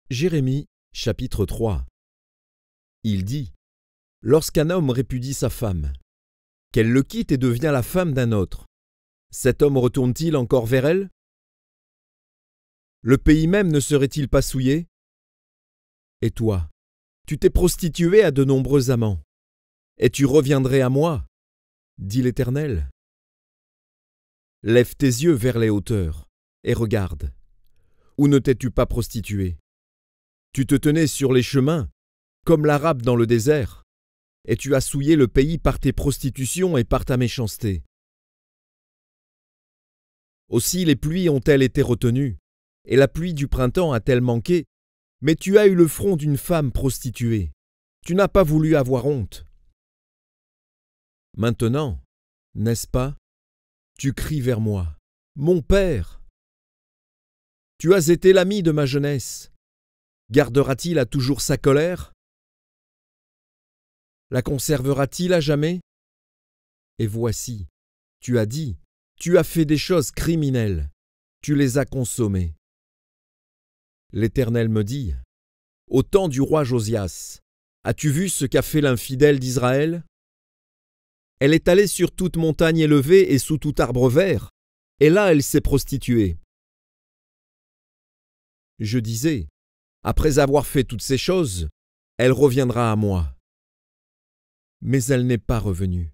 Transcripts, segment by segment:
Jérémie, chapitre 3. Il dit : Lorsqu'un homme répudie sa femme, qu'elle le quitte et devient la femme d'un autre, cet homme retourne-t-il encore vers elle? Le pays même ne serait-il pas souillé? Et toi, tu t'es prostitué à de nombreux amants, et tu reviendrais à moi, dit l'Éternel. Lève tes yeux vers les hauteurs, et regarde. Où ne t'es-tu pas prostitué? Tu te tenais sur les chemins, comme l'Arabe dans le désert, et tu as souillé le pays par tes prostitutions et par ta méchanceté. Aussi les pluies ont-elles été retenues, et la pluie du printemps a-t-elle manqué, mais tu as eu le front d'une femme prostituée. Tu n'as pas voulu avoir honte. Maintenant, n'est-ce pas, tu cries vers moi, mon père. Tu as été l'ami de ma jeunesse. Gardera-t-il à toujours sa colère? La conservera-t-il à jamais? Et voici, tu as dit, tu as fait des choses criminelles, tu les as consommées. L'Éternel me dit : Au temps du roi Josias, as-tu vu ce qu'a fait l'infidèle d'Israël? Elle est allée sur toute montagne élevée et sous tout arbre vert, et là elle s'est prostituée. Je disais : Après avoir fait toutes ces choses, elle reviendra à moi. Mais elle n'est pas revenue.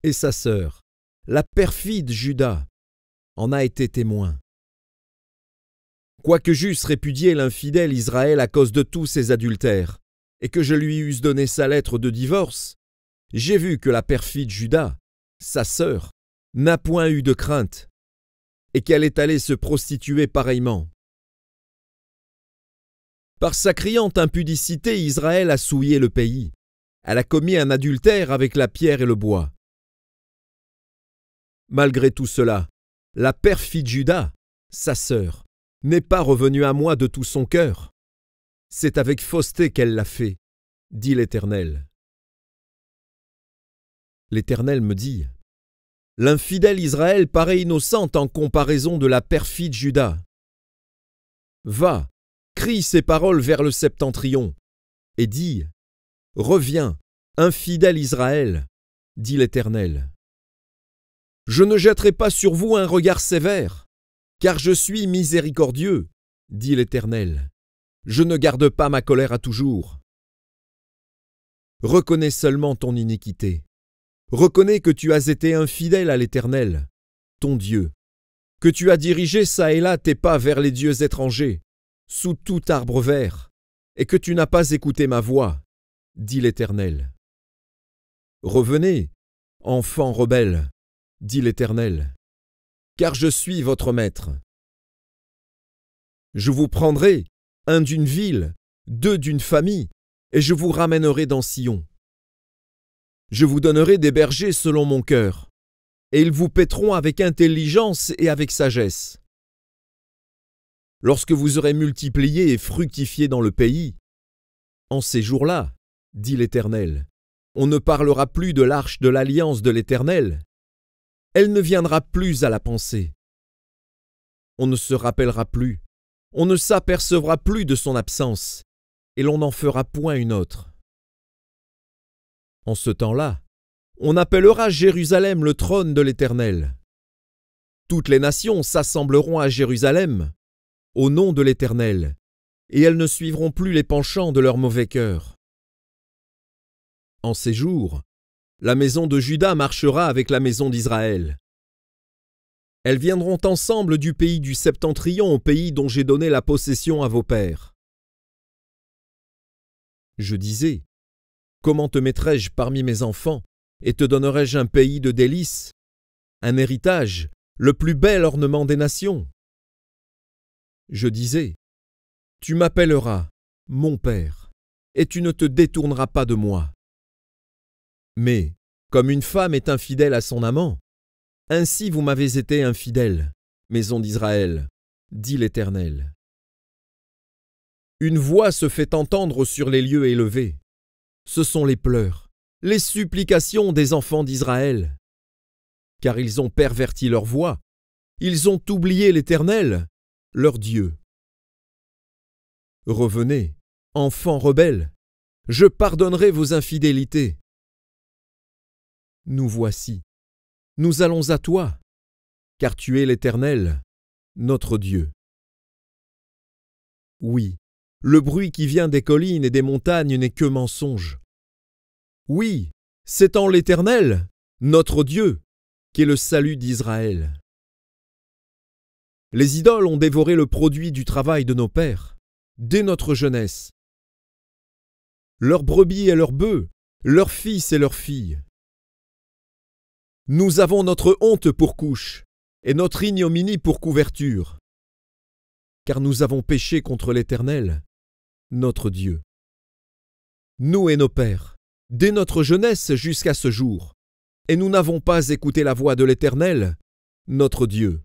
Et sa sœur, la perfide Juda, en a été témoin. Quoique j'eusse répudié l'infidèle Israël à cause de tous ses adultères, et que je lui eusse donné sa lettre de divorce, j'ai vu que la perfide Juda, sa sœur, n'a point eu de crainte, et qu'elle est allée se prostituer pareillement. Par sa criante impudicité, Israël a souillé le pays. Elle a commis un adultère avec la pierre et le bois. Malgré tout cela, la perfide Juda, sa sœur, n'est pas revenue à moi de tout son cœur. C'est avec fausseté qu'elle l'a fait, dit l'Éternel. L'Éternel me dit : L'infidèle Israël paraît innocente en comparaison de la perfide Juda. Va, crie ces paroles vers le septentrion, et dis : Reviens, infidèle Israël, dit l'Éternel. Je ne jetterai pas sur vous un regard sévère, car je suis miséricordieux, dit l'Éternel. Je ne garde pas ma colère à toujours. Reconnais seulement ton iniquité. Reconnais que tu as été infidèle à l'Éternel, ton Dieu, que tu as dirigé çà et là tes pas vers les dieux étrangers, sous tout arbre vert, et que tu n'as pas écouté ma voix, dit l'Éternel. Revenez, enfants rebelles, dit l'Éternel, car je suis votre maître. Je vous prendrai, un d'une ville, deux d'une famille, et je vous ramènerai dans Sion. Je vous donnerai des bergers selon mon cœur, et ils vous paîtront avec intelligence et avec sagesse. Lorsque vous aurez multiplié et fructifié dans le pays, en ces jours-là, dit l'Éternel, on ne parlera plus de l'arche de l'alliance de l'Éternel. Elle ne viendra plus à la pensée. On ne se rappellera plus, on ne s'apercevra plus de son absence, et l'on n'en fera point une autre. En ce temps-là, on appellera Jérusalem le trône de l'Éternel. Toutes les nations s'assembleront à Jérusalem, au nom de l'Éternel, et elles ne suivront plus les penchants de leur mauvais cœur. En ces jours, la maison de Juda marchera avec la maison d'Israël. Elles viendront ensemble du pays du septentrion au pays dont j'ai donné la possession à vos pères. Je disais : Comment te mettrais-je parmi mes enfants, et te donnerais-je un pays de délices, un héritage, le plus bel ornement des nations? Je disais : Tu m'appelleras mon père, et tu ne te détourneras pas de moi. Mais, comme une femme est infidèle à son amant, ainsi vous m'avez été infidèles, maison d'Israël, dit l'Éternel. Une voix se fait entendre sur les lieux élevés. Ce sont les pleurs, les supplications des enfants d'Israël. Car ils ont perverti leur voie, ils ont oublié l'Éternel, leur Dieu. Revenez, enfants rebelles, je pardonnerai vos infidélités. Nous voici, nous allons à toi, car tu es l'Éternel, notre Dieu. Oui, le bruit qui vient des collines et des montagnes n'est que mensonge. Oui, c'est en l'Éternel, notre Dieu, qu'est le salut d'Israël. Les idoles ont dévoré le produit du travail de nos pères, dès notre jeunesse. Leurs brebis et leurs bœufs, leurs fils et leurs filles. Nous avons notre honte pour couche, et notre ignominie pour couverture, car nous avons péché contre l'Éternel, notre Dieu. Nous et nos pères, dès notre jeunesse jusqu'à ce jour, et nous n'avons pas écouté la voix de l'Éternel, notre Dieu.